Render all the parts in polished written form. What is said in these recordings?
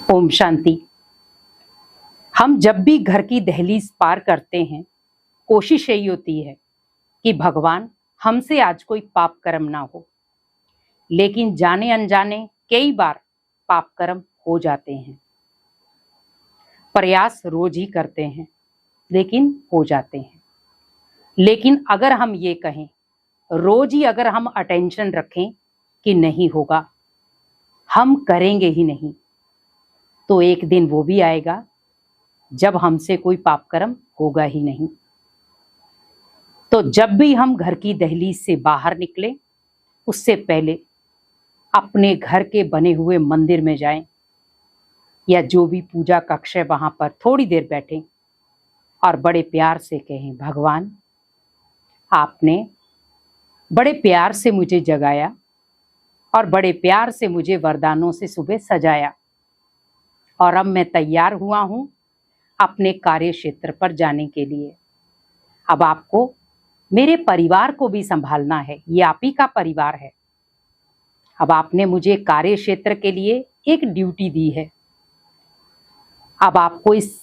ओम शांति। हम जब भी घर की दहलीज पार करते हैं, कोशिश यही होती है कि भगवान हमसे आज कोई पाप कर्म ना हो। लेकिन जाने अनजाने कई बार पाप कर्म हो जाते हैं। प्रयास रोज ही करते हैं लेकिन हो जाते हैं। लेकिन अगर हम ये कहें, रोज ही अगर हम अटेंशन रखें कि नहीं होगा, हम करेंगे ही नहीं, तो एक दिन वो भी आएगा जब हमसे कोई पाप कर्म होगा ही नहीं। तो जब भी हम घर की दहलीज से बाहर निकलें, उससे पहले अपने घर के बने हुए मंदिर में जाएं या जो भी पूजा कक्ष है वहां पर थोड़ी देर बैठें और बड़े प्यार से कहें, भगवान आपने बड़े प्यार से मुझे जगाया और बड़े प्यार से मुझे वरदानों से सुबह सजाया, और अब मैं तैयार हुआ हूं अपने कार्य क्षेत्र पर जाने के लिए। अब आपको मेरे परिवार को भी संभालना है, ये आप ही का परिवार है। अब आपने मुझे कार्य क्षेत्र के लिए एक ड्यूटी दी है। अब आपको इस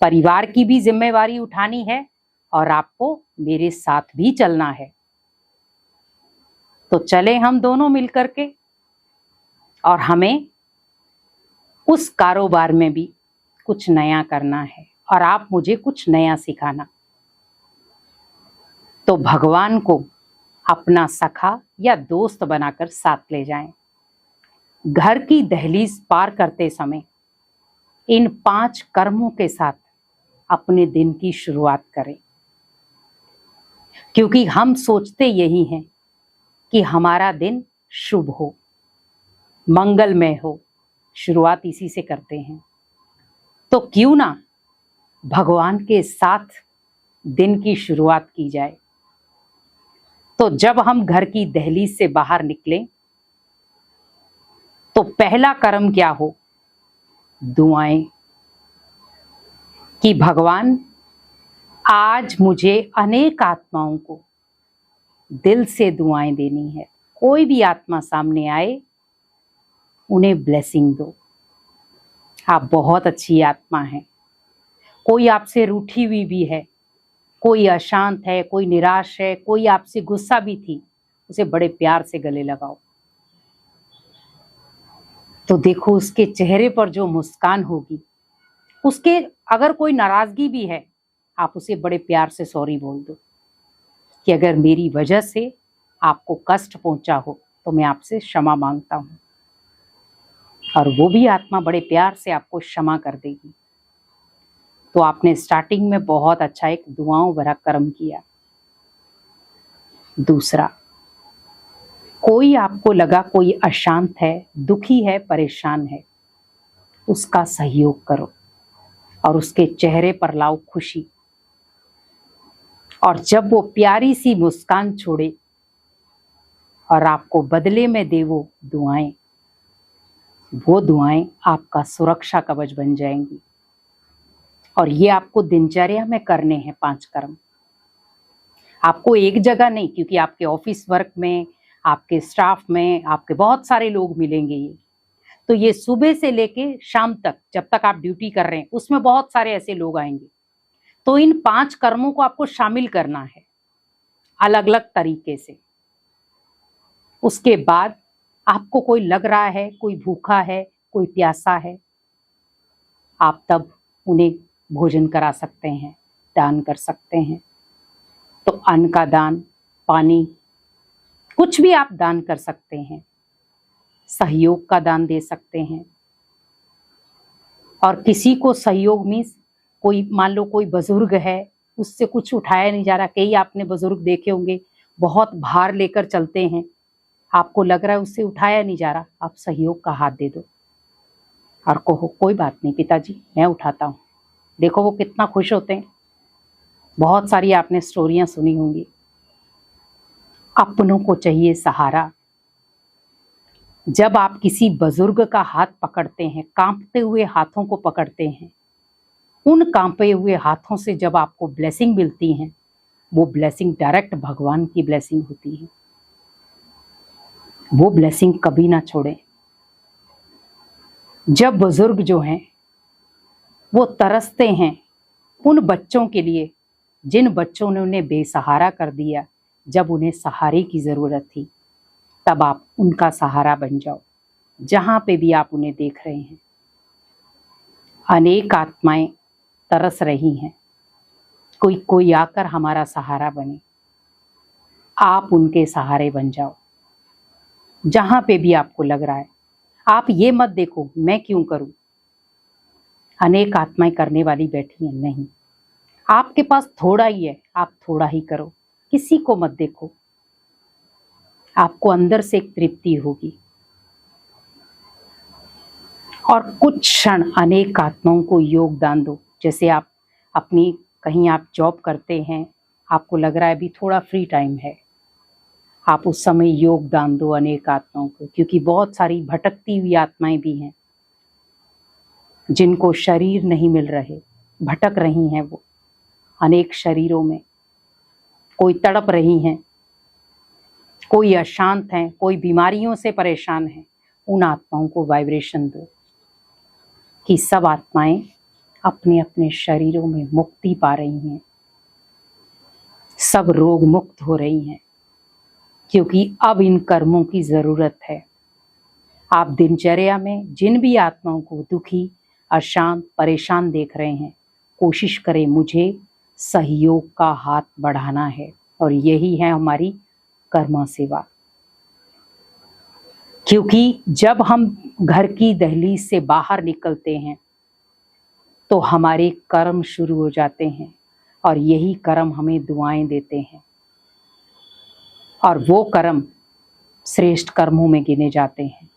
परिवार की भी जिम्मेवारी उठानी है और आपको मेरे साथ भी चलना है। तो चले हम दोनों मिलकर के, और हमें उस कारोबार में भी कुछ नया करना है और आप मुझे कुछ नया सिखाना। तो भगवान को अपना सखा या दोस्त बनाकर साथ ले जाएं। घर की दहलीज पार करते समय इन 5 कर्मों के साथ अपने दिन की शुरुआत करें, क्योंकि हम सोचते यही हैं कि हमारा दिन शुभ हो, मंगलमय हो। शुरुआत इसी से करते हैं। तो क्यों ना भगवान के साथ दिन की शुरुआत की जाए। तो जब हम घर की दहलीज से बाहर निकलें, तो पहला कर्म क्या हो? दुआएं, कि भगवान आज मुझे अनेक आत्माओं को दिल से दुआएं देनी है। कोई भी आत्मा सामने आए, उन्हें ब्लेसिंग दो। आप बहुत अच्छी आत्मा हैं। कोई आपसे रूठी हुई भी है, कोई अशांत है, कोई निराश है, कोई आपसे गुस्सा भी थी, उसे बड़े प्यार से गले लगाओ। तो देखो उसके चेहरे पर जो मुस्कान होगी, उसके अगर कोई नाराजगी भी है, आप उसे बड़े प्यार से सॉरी बोल दो कि अगर मेरी वजह से आपको कष्ट पहुंचा हो तो मैं आपसे क्षमा मांगता हूं, और वो भी आत्मा बड़े प्यार से आपको क्षमा कर देगी। तो आपने स्टार्टिंग में बहुत अच्छा एक दुआओं भरा कर्म किया। दूसरा, कोई आपको लगा कोई अशांत है, दुखी है, परेशान है, उसका सहयोग करो और उसके चेहरे पर लाओ खुशी। और जब वो प्यारी सी मुस्कान छोड़े और आपको बदले में दे वो दुआएं आपका सुरक्षा कवच बन जाएंगी। और ये आपको दिनचर्या में करने हैं 5 कर्म। आपको एक जगह नहीं, क्योंकि आपके ऑफिस वर्क में, आपके स्टाफ में आपके बहुत सारे लोग मिलेंगे। तो ये सुबह से लेके शाम तक, जब तक आप ड्यूटी कर रहे हैं, उसमें बहुत सारे ऐसे लोग आएंगे। तो इन 5 कर्मों को आपको शामिल करना है अलग अलग तरीके से। उसके बाद आपको कोई लग रहा है, कोई भूखा है, कोई प्यासा है, आप तब उन्हें भोजन करा सकते हैं, दान कर सकते हैं। तो अन्न का दान, पानी, कुछ भी आप दान कर सकते हैं। सहयोग का दान दे सकते हैं। और किसी को सहयोग मीन्स, कोई मान लो कोई बुजुर्ग है, उससे कुछ उठाया नहीं जा रहा। कई आपने बुजुर्ग देखे होंगे, बहुत भार लेकर चलते हैं, आपको लग रहा है उससे उठाया नहीं जा रहा, आप सहयोग का हाथ दे दो और कहो कोई बात नहीं पिताजी, मैं उठाता हूँ। देखो वो कितना खुश होते हैं। बहुत सारी आपने स्टोरियां सुनी होंगी। अपनों को चाहिए सहारा। जब आप किसी बुजुर्ग का हाथ पकड़ते हैं, कांपते हुए हाथों को पकड़ते हैं, उन कांपे हुए हाथों से जब आपको ब्लेसिंग मिलती है, वो ब्लेसिंग डायरेक्ट भगवान की ब्लेसिंग होती है। वो ब्लेसिंग कभी ना छोड़े। जब बुजुर्ग जो हैं वो तरसते हैं उन बच्चों के लिए जिन बच्चों ने उन्हें बेसहारा कर दिया, जब उन्हें सहारे की जरूरत थी, तब आप उनका सहारा बन जाओ। जहां पे भी आप उन्हें देख रहे हैं, अनेक आत्माएं तरस रही हैं, कोई कोई आकर हमारा सहारा बने। आप उनके सहारे बन जाओ। जहां पे भी आपको लग रहा है, आप ये मत देखो मैं क्यों करूं, अनेक आत्माएं करने वाली बैठी हैं, नहीं, आपके पास थोड़ा ही है, आप थोड़ा ही करो, किसी को मत देखो। आपको अंदर से एक तृप्ति होगी। और कुछ क्षण अनेक आत्माओं को योगदान दो। जैसे आप अपनी कहीं आप जॉब करते हैं, आपको लग रहा है अभी थोड़ा फ्री टाइम है, आप उस समय योगदान दो अनेक आत्माओं को, क्योंकि बहुत सारी भटकती हुई आत्माएं भी हैं जिनको शरीर नहीं मिल रहे, भटक रही हैं वो अनेक शरीरों में, कोई तड़प रही हैं, कोई अशांत हैं, कोई बीमारियों से परेशान हैं। उन आत्माओं को वाइब्रेशन दो कि सब आत्माएं अपने अपने शरीरों में मुक्ति पा रही हैं, सब रोग मुक्त हो रही हैं, क्योंकि अब इन कर्मों की जरूरत है। आप दिनचर्या में जिन भी आत्माओं को दुखी, अशांत, परेशान देख रहे हैं, कोशिश करें मुझे सहयोग का हाथ बढ़ाना है, और यही है हमारी कर्मा सेवा। क्योंकि जब हम घर की दहलीज से बाहर निकलते हैं तो हमारे कर्म शुरू हो जाते हैं, और यही कर्म हमें दुआएं देते हैं, और वो कर्म श्रेष्ठ कर्मों में गिने जाते हैं।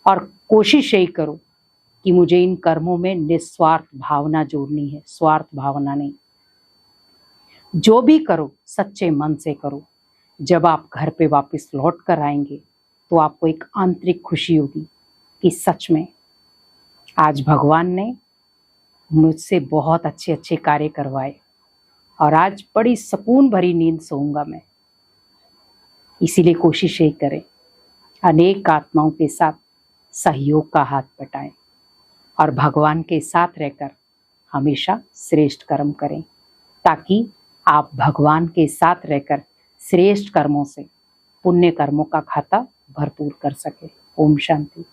और कोशिश यही करो कि मुझे इन कर्मों में निस्वार्थ भावना जोड़नी है, स्वार्थ भावना नहीं। जो भी करो सच्चे मन से करो। जब आप घर पे वापस लौट कर आएंगे तो आपको एक आंतरिक खुशी होगी कि सच में आज भगवान ने मुझसे बहुत अच्छे अच्छे कार्य करवाए, और आज बड़ी सुकून भरी नींद सोऊंगा मैं। इसीलिए कोशिश यही करें, अनेक आत्माओं के साथ सहयोग का हाथ बटाएं, और भगवान के साथ रहकर हमेशा श्रेष्ठ कर्म करें, ताकि आप भगवान के साथ रहकर श्रेष्ठ कर्मों से पुण्य कर्मों का खाता भरपूर कर सके। ओम शांति।